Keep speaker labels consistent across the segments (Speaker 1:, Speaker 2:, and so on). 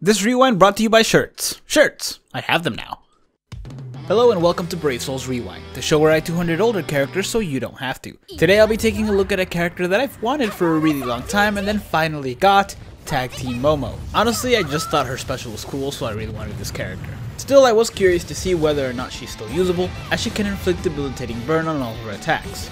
Speaker 1: This rewind brought to you by shirts. Shirts! I have them now. Hello and welcome to Brave Souls Rewind, the show where I 200 older characters so you don't have to. Today I'll be taking a look at a character that I've wanted for a really long time and then finally got, Tag Team Momo. Honestly, I just thought her special was cool, so I really wanted this character. Still, I was curious to see whether or not she's still usable, as she can inflict debilitating burn on all her attacks.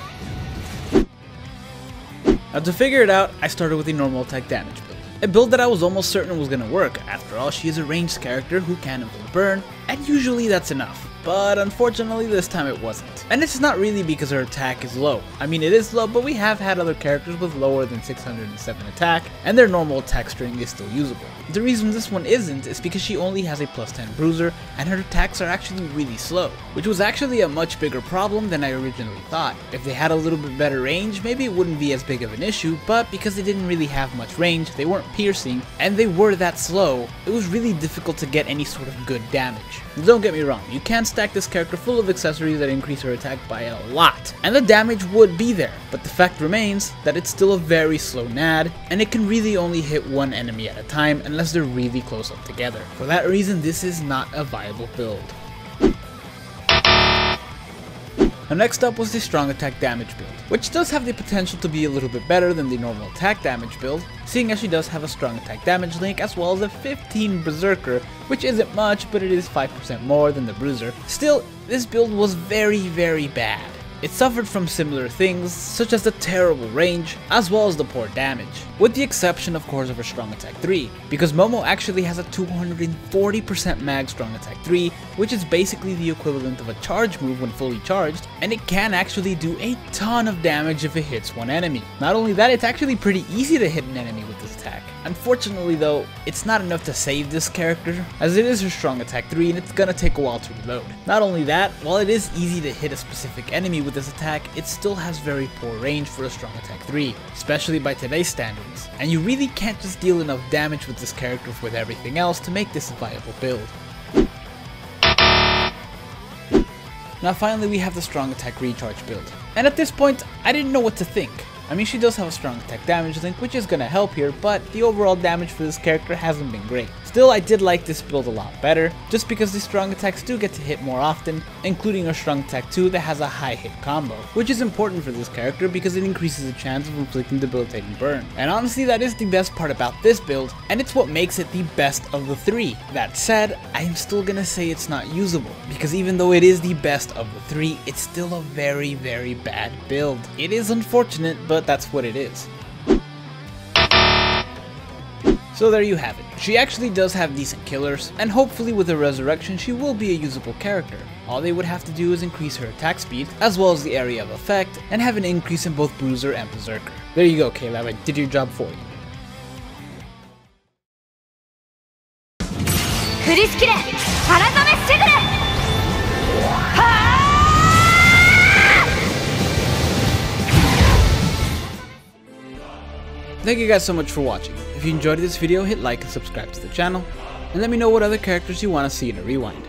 Speaker 1: Now to figure it out, I started with the normal attack damage build. A build that I was almost certain was gonna work. After all, she is a ranged character who can inflict burn, and usually that's enough. But unfortunately this time it wasn't. And it's not really because her attack is low. I mean, it is low, but we have had other characters with lower than 607 attack, and their normal attack string is still usable. The reason this one isn't is because she only has a plus 10 bruiser, and her attacks are actually really slow, which was actually a much bigger problem than I originally thought. If they had a little bit better range, maybe it wouldn't be as big of an issue, but because they didn't really have much range, they weren't piercing, and they were that slow, it was really difficult to get any sort of good damage. Don't get me wrong, you can stack this character full of accessories that increase her attack by a lot, and the damage would be there, but the fact remains that it's still a very slow NAD, and it can really only hit one enemy at a time unless they're really close up together. For that reason, this is not a viable build. Now next up was the strong attack damage build, which does have the potential to be a little bit better than the normal attack damage build, seeing as she does have a strong attack damage link as well as a 15 berserker, which isn't much, but it is 5% more than the bruiser. Still, this build was very bad. It suffered from similar things, such as the terrible range, as well as the poor damage, with the exception of course of her strong attack 3, because Momo actually has a 240% mag strong attack 3, which is basically the equivalent of a charge move when fully charged, and it can actually do a ton of damage if it hits one enemy. Not only that, it's actually pretty easy to hit an enemy with this attack. Unfortunately though, it's not enough to save this character, as it is her strong attack 3 and it's gonna take a while to reload. Not only that, while it is easy to hit a specific enemy with this attack, it still has very poor range for a strong attack 3, especially by today's standards, and you really can't just deal enough damage with this character with everything else to make this a viable build. Now finally we have the strong attack recharge build, and at this point I didn't know what to think. I mean, she does have a strong attack damage link, which is gonna help here, but the overall damage for this character hasn't been great. Still, I did like this build a lot better, just because the strong attacks do get to hit more often, including her strong attack 2 that has a high hit combo, which is important for this character because it increases the chance of inflicting debilitating burn. And honestly, that is the best part about this build, and it's what makes it the best of the three. That said, I am still gonna say it's not usable, because even though it is the best of the three, it's still a very bad build. It is unfortunate, but that's what it is. So there you have it. She actually does have decent killers, and hopefully with her resurrection she will be a usable character. All they would have to do is increase her attack speed, as well as the area of effect, and have an increase in both bruiser and berserker. There you go, Caleb, I did your job for you. Thank you guys so much for watching. If you enjoyed this video, hit like and subscribe to the channel, and let me know what other characters you want to see in a rewind.